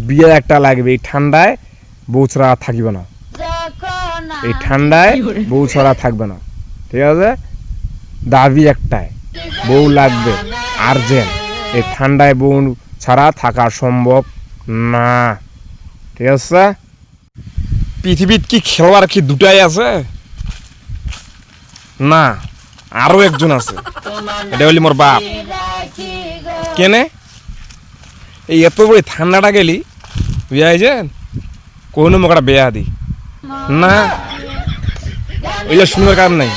বিয়ে একটা লাগবে, এই ঠান্ডায় বউ ছাড়া থাকিবে না, এই ঠান্ডায় বউ ছাড়া থাকবে না, ঠিক আছে? দাবি একটাই, বউ লাগবে আর্জেন্ট, এই ঠান্ডায় বউ ছাড়া থাকা সম্ভব না, ঠিক আছে? পৃথিবীত কি খেলোয়াড় কি দুটাই আছে? না, আরো একজন আছে, এটা হলি মোর বাপ। কেনে এই এত বড় ঠান্ডাটা গেলি বুঝাইছেন, কোনো মোকাটা বেয়া দি না, ওই যে শুনবার কারণ নাই,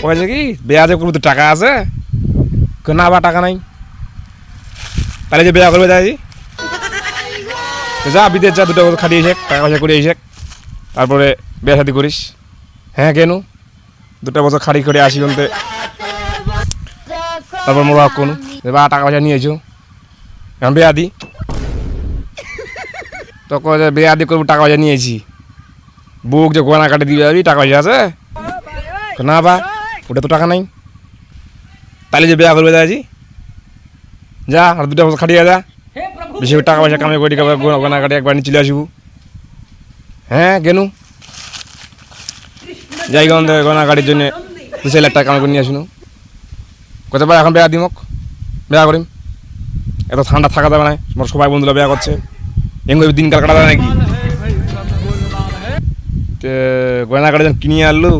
কয়েছে কি বেয়া যে করবো, টাকা আছে না বা টাকা নাই, তাহলে যে বেয়া করবে যাই যা বিদেশ যা, দুটো বছর খাটিয়ে শেখ, টাকা পয়সা করে শেখ, তারপরে বিয়ে শাদি করিস। হ্যাঁ কেন 2টা বছর খাড়ি করে আসি বলতে, তারপর মোর বাপ কোনো বা টাকা পয়সা নিয়েছো এখন বিয়া দি, তো বিয়া দি করবো, টাকা পয়সা নিয়েছি, বুক যে গয়না কাটে দিয়ে যাবি, টাকা পয়সা আছে না বা, ওটা তো টাকা নাই, তাহলে যে বিয়া করবে যাই যা, আর 2টা বছর খাটিয়ে যা, বেশি টাকা পয়সা কামাই করি, গয়না কাটে একবার নিয়ে চলে আসবো। হ্যাঁ কেন যাই গয়না কাটির জন্য 2-4 লাখ টাকা কামাই করে নিয়ে আসুন, কোথায় ভাই এখন বেয়া দিমক, বেয়া করিম, এত ঠান্ডা থাকা যাবে না, আমার সবাই বন্ধুরা বেয়া করছে, এমনি দিনকাল কাটা যাবে নাকি? গয়না কাটা যখন কিনে আনলো,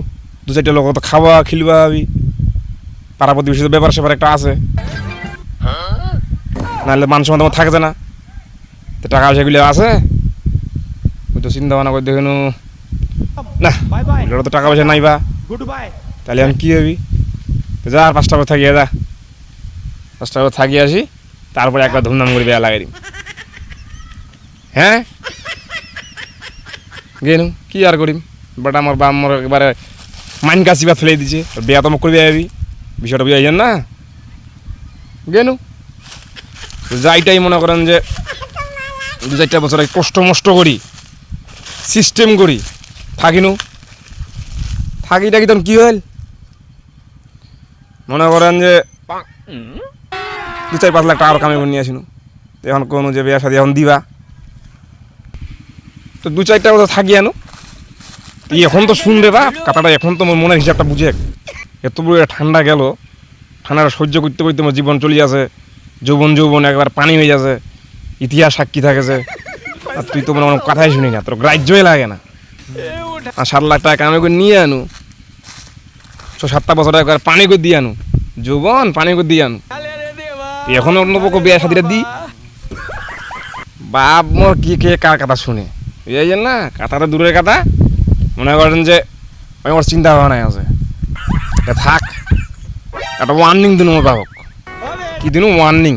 2-4টা লোক তো খাওয়া খিলবা হবি, পাড়া প্রতিবেশী তো ব্যাপার স্যাপার একটা আছে, নাহলে মান সম্মান তোমার থাকছে না, তো টাকা পয়সাগুলো আছে, ওই তো চিন্তা ভাবনা করে দেখুন না, ওটা তো টাকা পয়সা নাই বা, তাহলে এখন কী হবি? যা আর 5টা বছর থাকিয়ে যা, 5টা বছর থাকিয়ে আসি, তারপরে একবার ধুমধাম করে বেয়া লাগাই দিম। হ্যাঁ গেনু কি আর করিম, বাট আমার বাপ মোর একবারে মাইন কাশি বা ফেলে দিছে, বেয়া তো করবি যাবি, বিষয়টা বুঝাইছেন না? গেনু যাইটাই মনে করেন যে 2-4টা বছর কষ্ট মষ্ট করি, সিস্টেম করি থাকিনু, থাকিটা কি তখন কি হল, মনে করেন যে 2-4-5 লাখ টাকা কামাই করে নিয়ে আসিনু, এখন কোনো যে বিয়া শাদি এখন দিবা, তো 2-4টা বছর থাকি আনো, এখন তো শুনবে বা কথাটা, এখন তো মোর মনের হিসাবটা বুঝে, এত বড় ঠান্ডা গেল, ঠান্ডাটা সহ্য করতে করতে আমার জীবন চলে যাচ্ছে, যৌবন একবার পানি হয়ে যাচ্ছে, ইতিহাস সাক্ষী থাকেছে, আর তুই তো মনে মনে কথাই শুনি না, তোর গ্রাহ্যই লাগে না, আর 7 লাখ টাকা কামাই করে নিয়ে আনু, 6-7টা বছর একবার পানি করে দিয়ে আনু, যৌবন পানি করে দিয়ে আনু, এখন অন্য পক্ষ বিয়ে শাদিটা দি, বাপ মোর কি কে কার কথা শুনে, বুঝাইছেন না? কথাটা দূরের কথা, মনে করেন যে ওর চিন্তা ভাবনায় আছে, থাক একটা ওয়ার্নিং দিন মোর বাবক, কি দিন ওয়ার্নিং,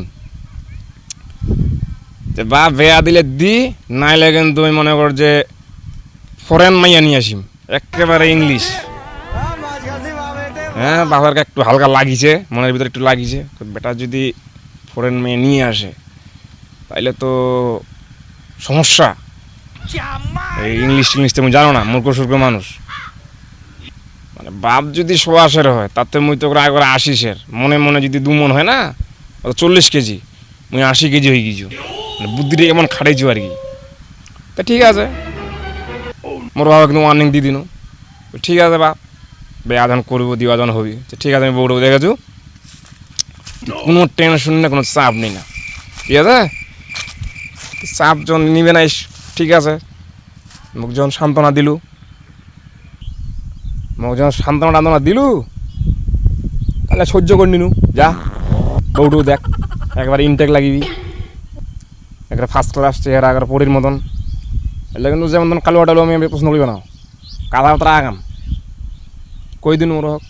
যে বাপ বেয়া দিলে দি, নাইলে কিন্তু আমি মনে কর যে ফরেন মাইয়া নিয়ে আসিম, একেবারে ইংলিশ। হ্যাঁ বাবার একটু হালকা লাগিছে, মনের ভিতরে একটু লাগিছে, বেটা যদি ফরেন মেয়ে নিয়ে আসে তাইলে তো সমস্যা, এই ইংলিশ তুমি জানো না, মূর্খ সূর্খ মানুষ, মানে বাপ যদি 100 হয়, তাতে মুই তো আগে 80 মনে মনে যদি 2 মন হয় না, 40 কেজি, মুই 80 কেজি হয়ে গেছি, মানে বুদ্ধিটা এমন খাটাইছি আর কি। তা ঠিক আছে, মোর বাবা কিন্তু ওয়ার্নিং দিয়ে দিন, ঠিক আছে বাপ বেয়াদান করবো, দিওয়াদান হবি, ঠিক আছে আমি বউটাও দেখেছু, কোনো টেনশন না, কোনো চাপ নেই না, ঠিক আছে? চাপ যখন নিবে না, ঠিক আছে, মুখ যখন সান্ত্বনা দিলু, তাহলে সহ্য করে নিনু, যা বউটাও দেখ, একবার ইনটেক লাগিবি, একটা ফার্স্ট ক্লাস চেহারা, একবার পরির মতন, এলে কিন্তু যেমন কালো আটালো আমি পছন্দ করিব না, কাদা তারা আগাম কই দিন মোর হোক,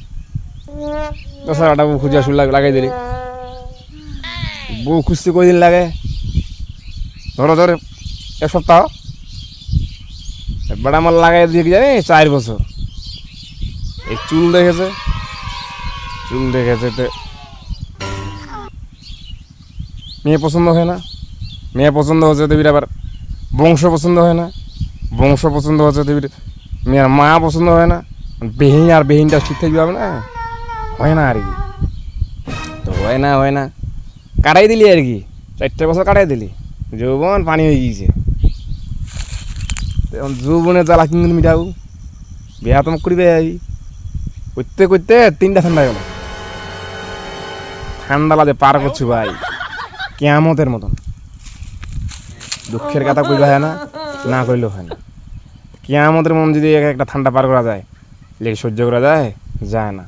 10,000 টাকা খুঁজে শুরু লাগাই দিলি, বউ খুঁজতে কই দিন লাগে, ধরো 1 সপ্তাহ, এবার আমার লাগাই দিয়ে কি জানি 4 বছর, এই চুল দেখেছে তো মেয়ে পছন্দ হয় না, মেয়ে পছন্দ হচ্ছে দেবীর, আবার বংশ পছন্দ হয় না, বংশ পছন্দ হচ্ছে দেবীর, মেয়ের মা পছন্দ হয় না, বেহিনটা ঠিক থাকবে হবে না, হয় না আর কি, তো হয় না কাটাই দিলি আর কি, 4 বছর কাটাই দিলি, যৌবন পানি হয়ে গিয়েছে। এখন যৌবনের জ্বালা কিন্তু মিটাও, বিয়া তোমাকে করিবে করতে করতে 3টা ঠান্ডা গেল। ঠান্ডা লাগে পার করছো ভাই কেয়ামতের মতন। দুঃখের কথা কইবা হয় না, না কইলেও হয় না। কেয়ামতের মন যদি একটা ঠান্ডা পার করা যায়, লেগে সহ্য করা যায়? যায় না।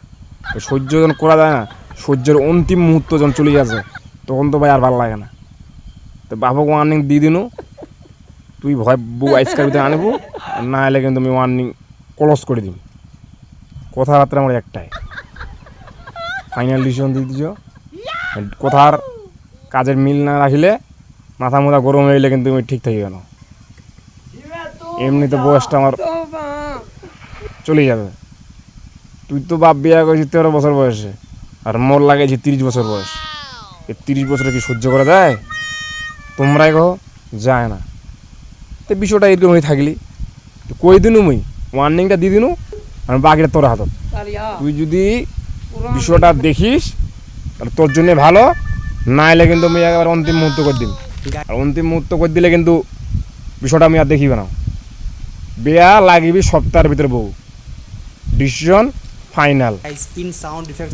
সহ্য যখন করা যায় না, সহ্যের অন্তিম মুহূর্ত যখন চলে গেছে, তখন তো ভাই আর ভালো লাগে না। তো বাবুকে ওয়ার্নিং দিয়ে দিনু, তুই ভয় বউ আইসকার ভিতরে আনবো, না এলে কিন্তু আমি ওয়ার্নিং ক্লোজ করে দিই। কথাবার্তা আমার একটাই, ফাইনাল ডিসিশন দিয়ে দিছ। কথার কাজের মিল না রাখিলে, মাথা মোথা গরম হয়ে গেলে কিন্তু আমি ঠিক থাকি কেন। এমনিতে বয়সটা আমার চলে যাবে। তুই তো বাপ বিয়া করেছিস 13 বছর বয়সে, আর মোর লাগাইছি 30 বছর বয়স। এই 30 বছরে কি সহ্য করা যায়? তোমরাই কহ যায় না। তো বিষয়টা এরকম হয়ে থাকলি কই দিনু মুই ওয়ার্নিংটা দিয়ে দিনু, আর বাকিটা তোর হাতত। তুই যদি বিষয়টা দেখিস তাহলে তোর জন্য ভালো, না এলে কিন্তু আমি একবার অন্তিম মুহূর্ত করে দিন। আর অন্তিম মুহূর্ত করে দিলে কিন্তু বিষয়টা আমি আর দেখিবে না। বেয়া লাগিবি সপ্তাহের ভিতরে বউ, ডিসিশন ফাইনাল।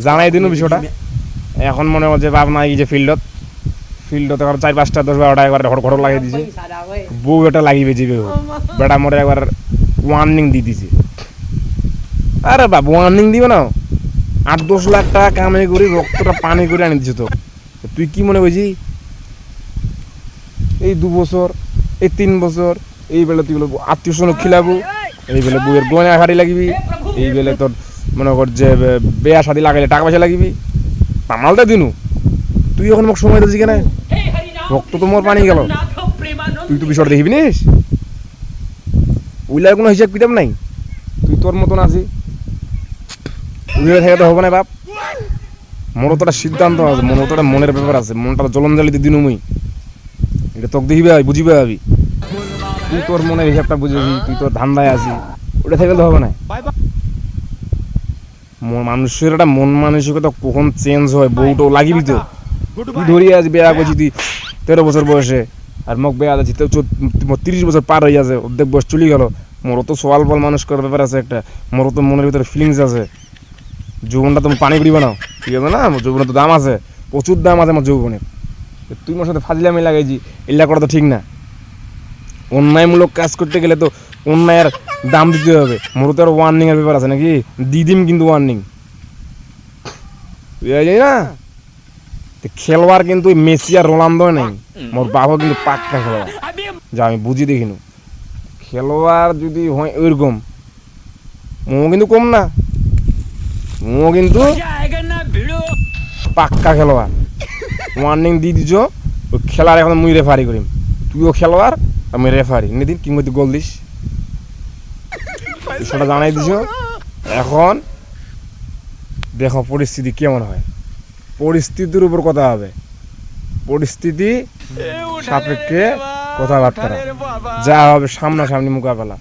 জানাই দিনু বিষয়টা। এখন মনে হচ্ছে বাপ নাই যে ফিল্ডত এখন 4, 5টা 10, 12টা একবার ঘর লাগিয়ে দিছে। বউ এটা লাগিবে যে বেটা মরে একবার ওয়ার্নিং দিয়ে দিছে। আরে বাবু ওয়ার্নিং দিবে না, 8-10 লাখ টাকা কামাই করি রক্তটা পানি করে আনি দিছে। তো তুই কি মনে করছি এই 2 বছর, এই 3 বছর, এই বেলে তুই বলে আত্মীয় স্বজন খিলাবো, এই বেলে বউয়ের গয়না হাড়ি লাগিবি, এই বেলে তোর মনে কর যে বেয়া শাদি লাগাইলে টাকা পয়সা লাগিবি, পামালটা দিনু। তুই এখন মোক সময় দিচ্ছি কেন? রক্ত তো মোর পানি গেল, তুই তো বিষয়টা দেখিবি নিস। ওইলার কোনো হিসাব কিতাব নাই। তুই তোর মতন আছি, উইলে থেকে তো হবে না বাপ। মোর তো একটা সিদ্ধান্ত আছে, মনে তো একটা মনের ব্যাপার আছে। মনটা জ্বলন জ্বালিতে দিনু মুই, এটা তোকে দেখিবে বুঝিবে ভাবি। তুই তোর মনের হিসাবটা বুঝেবি, তুই তোর ধান্দায় আছি, ওটা থেকে তো হবে না। মানুষের একটা মন মানসিকতা কখন চেঞ্জ হয়, বউটাও লাগিবি তো। তুই ধরিয়ে আছি বেয়া করছি তুই 13 বছর বয়সে, আর মোক বেয়া আছি 30 বছর পার হয়ে আছে, অর্ধেক বয়স চলে গেল। মোরও তো সোয়াল বল মানুষ করার ব্যাপার আছে একটা, মোরও তো মনের ভিতরে ফিলিংস আছে। যৌবনটা তুমি পানি পুড়িবে না, ঠিক আছে না? আমার যৌবনের তো দাম আছে, প্রচুর দাম আছে আমার যৌবনের। তুই মোর সাথে ফাজলামি লাগাইছি, এগুলা করা তো ঠিক না। অন্যায়মূলক কাজ করতে গেলে তো অন্যায়ের দাম দিতে হবে। মোরও তো আর ওয়ার্নিং এর ব্যাপার আছে নাকি, দিদিম কিন্তু ওয়ার্নিং যাই না। খেলোয়াড় কিন্তু মেসি আর রোনালদো নেই, মোর বাবা কিন্তু পাক্কা খেলোয়াড়, যা আমি বুঝি দেখিনু। খেলোয়াড় যদি হয় ওইরকম, মো কিন্তু কম না, মো কিন্তু পাক্কা খেলোয়াড়। ওয়ার্নিং দিয়ে দিছ, ওই খেলার এখন মুই রেফারি করিম। তুইও খেলোয়াড়, আমি রেফারি। নিদিন কি মধ্যে গোল দিস, সেটা জানাই দিছ। এখন দেখো পরিস্থিতি কেমন হয়, পরিস্থিতির উপর কথা হবে। পরিস্থিতি সাপেক্ষে কথাবার্তা, যা হবে সামনাসামনি মোকাবেলা।